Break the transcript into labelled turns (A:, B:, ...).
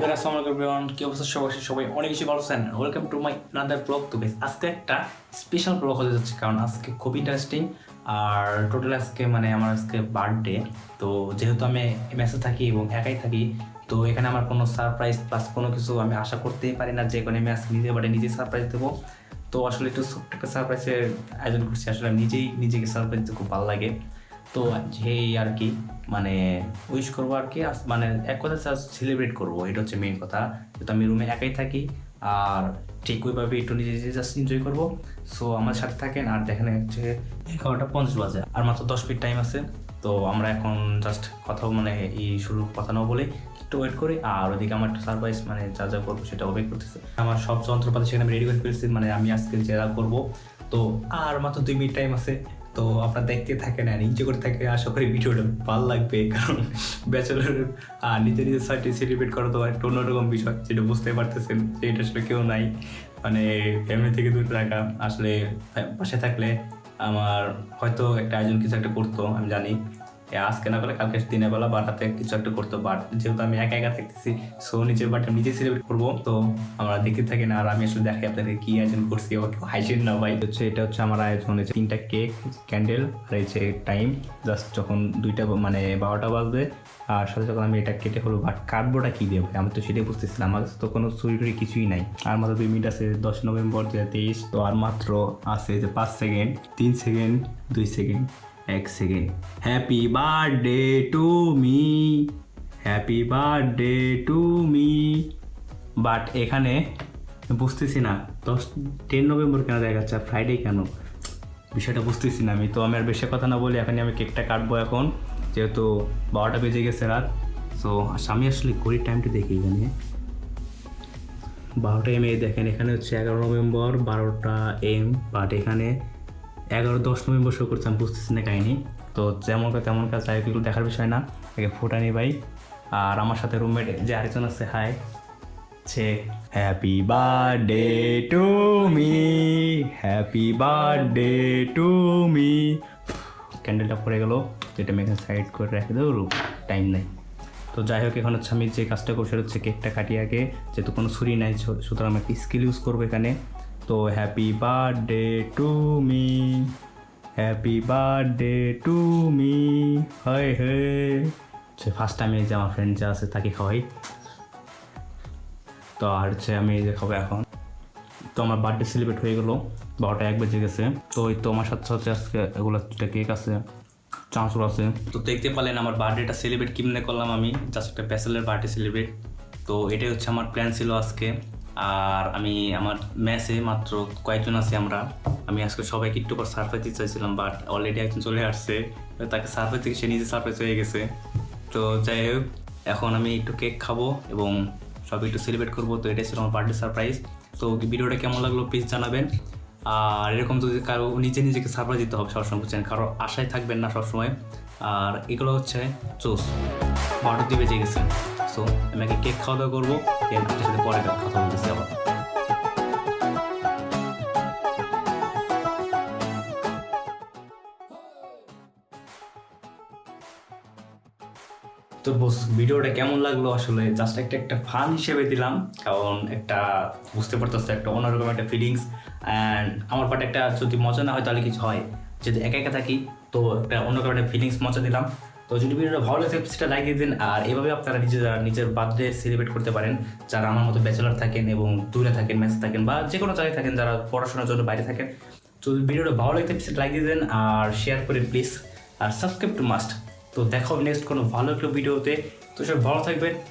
A: Guys, আসসালামু আলাইকুম everyone. কি অবস্থা সবাই? সবাই অনেক বেশি ভালো আছেন। Welcome to my another blog. তো গাইস, আজকে একটা স্পেশাল ব্লগ হতে যাচ্ছে, কারণ আজকে খুব ইন্টারেস্টিং। আর টোটাল আজকে আমার আজকে বার্থডে। তো যেহেতু আমি মেসে থাকি এবং একাই থাকি, তো এখানে আমার কোনো সারপ্রাইজ প্লাস কোনো কিছু আমি আশা করতেই পারি না যে কোনো আমি আজকে নিজে বার্থডে নিজে সারপ্রাইজ দেবো। তো আসলে একটু ছোট্ট একটা সারপ্রাইজের আয়োজন করছি। আসলে আমি নিজেকে সারপ্রাইজ দিতে খুব ভালো লাগে। তো যেই আর কি উইশ করবো আর কি, এক কথা সেলিব্রেট করবো, এটা হচ্ছে মেইন কথা। যেহেতু আমি রুমে একাই থাকি, আর ঠিক ওইভাবে একটু নিজে নিজে জাস্ট এনজয় করবো। সো আমার সাথে থাকেন। আর দেখেন হচ্ছে 11:50 বাজে, আর মাত্র 10 মিনিট টাইম আছে। তো আমরা এখন জাস্ট কথা এই শুরুর কথা না বলে একটু ওয়েট করি। আর ওইদিকে আমার একটু সারপ্রাইজ যা যা করবো সেটা ওয়েট করতেছে। আমার সব যন্ত্রপাতি সেখানে আমি রেডি করে ফেলছি, আমি আজকে যা করবো। তো আর মাত্র 2 মিনিট টাইম আছে। তো আপনারা দেখতে থাকেন আর এনজয় করে থাকে। আশা করি ভিডিওটা ভালো লাগবে, কারণ ব্যাচেলর নিজে নিজের সাইডে সেলিব্রেট করা তো একটা অন্যরকম বিষয়, যেটা বুঝতে পারতেছেন যে এটা আসলে কেউ নাই, ফ্যামিলি থেকে দূরে থাকা। আসলে পাশে থাকলে আমার হয়তো একটা আয়োজন কিছু একটা করতো, আমি জানি আজকে না করলে কালকে দিনের বেলা বা রাতে কিছু একটা করতো। বাট যেহেতু আমি একা একা থাকতেছি, সো নিজের বার্থডে নিজে সেলিব্রেট করবো। তো আমরা দেখতে থাকি না, আর আমি আসলে দেখাই আপনাদের কি আয়োজন করছি। আবার কেউ হাইসেন না ভাই। এটা হচ্ছে আমার আয়োজন হয়েছে 3টা কেক, ক্যান্ডেল, আর এই যে টাইম জাস্ট যখন 2টা 12টা বাজবে। আর সাথে যখন আমি এটা কেটে হলো, বাট কাটবোটা কী দেবো আমি তো সেটাই বুঝতেছিলাম। আমার কাছে তো কোনো ছুরি টুরি কিছুই নাই। আর মাত্র 2 মিনিট আছে, 10 নভেম্বর 2023। তো আর মাত্র আছে যে 5 second, 3 second, 2 second, 1 second. Happy birthday to me, happy birthday to me. But এখানে বুঝতেছি না 10 নভেম্বর কেন দেখাচ্ছে, ফ্রাইডে কেন, বিষয়টা বুঝতেছি না আমি। তো আমি আর বেশি কথা না বলি, এখানে আমি কেকটা কাটবো এখন, যেহেতু 12টা বেজে গেছে রাত। সো আমি আসলে ঘড়ির টাইমটা দেখি, এখানে 12টা এম। দেখেন এখানে হচ্ছে 11 নভেম্বর 12টা এম, বাট এখানে 10 নভেম্বর শো করছে। আমি বুঝতেছি না কাহিনি। তো যেমন তেমন কাজ, যাই এগুলো দেখার বিষয় না। আগে ফোটা নি ভাই। আর আমার সাথে রুমমেট যে আরেকজন আছে, হাই ছে, happy birthday to me, happy birthday to me. ক্যান্ডেলটা পড়ে গেল, যেটা আমি এখানে সাইড করে রেখে দেবো, টাইম নাই। তো যাই হোক, এখন হচ্ছে আমি যে কাজটা করছি সেটা হচ্ছে কেকটা কাটিয়ে আগে, যেহেতু কোনো ছুরি নাই, সুতরাং আমি একটা স্কিল ইউজ করবো এখানে। তো happy birthday to me, happy birthday to me, হয় হে। ফার্স্ট টাইম এই যে আমার ফ্রেন্ড যা আছে তাকে খাওয়াই। তো আর হচ্ছে আমি এই যে খাবো এখন। তো আমার বার্থডে সেলিব্রেট হয়ে গেলো, 12টা 1 বেজে গেছে। তো ওই তো আমার সাথে সাথে আজকে এগুলো একটা কেক আছে, চাঁচুর আছে। তো দেখতে পারলেন আমার বার্থডেটা সেলিব্রেট কেমনে করলাম আমি, জাস্ট একটা ব্যাচেলার বার্থডে সেলিব্রেট। তো এটাই হচ্ছে আমার প্ল্যান ছিল আজকে। আর আমি আমার ম্যাচে মাত্র কয়েকজন আছি আমরা। আমি আজকে সবাইকে একটু পর সারপ্রাইজ দিতে চাইছিলাম, বাট অলরেডি একজন চলে আসছে, তাকে সারপ্রাইজ থেকে সে নিজে সারপ্রাইজ হয়ে গেছে। তো যাই হোক, এখন আমি একটু কেক খাবো এবং সবাই একটু সেলিব্রেট করবো। তো এটাই ছিল আমার বার্থডে সারপ্রাইজ। তো ভিডিওটা কেমন লাগলো প্লিজ জানাবেন। আর এরকম যদি কারো নিজেকে সারপ্রাইজ দিতে হবে সবসময়, বুঝছেন, কারো আশায় থাকবেন না সবসময়। আর এগুলো হচ্ছে চোস 12টা বেজে গেছে। সো আমি আগে কেক খাওয়া দাওয়া করবো, আপনার সাথে পরে কথা বলতেছি আবার। তো বস, ভিডিওটা কেমন লাগলো আসলে জাস্ট একটা ফান হিসেবে দিলাম, কারণ একটা বুঝতে পারতেছে একটা অন্যরকম একটা ফিলিংস। অ্যান্ড আমার পার্টে একটা যদি মজা না হয় তাহলে কিছু হয়, যদি একা একা থাকি তো একটা অন্যরকম একটা ফিলিংস মজা দিলাম। তো যদি ভিডিওটা ভালো লাগে সেটা লাইক দিয়ে দিন। আর এভাবে আপনারা নিজের বার্থডে সেলিব্রেট করতে পারেন, যারা আমার মতো ব্যাচেলার থাকেন এবং দূরে থাকেন, মেসে থাকেন, বা যে কোনো জায়গায় থাকেন, যারা পড়াশোনার জন্য বাইরে থাকেন। তো ভিডিওটা ভালো লাগতে সেটা লাইক দিয়ে দেন আর শেয়ার করেন প্লিজ, আর সাবস্ক্রাইব টু মাস্ট। তো দেখা হবে নেক্সট কোনো ভালো একটা ভিডিওতে। তো সব ভালো থাকবেন,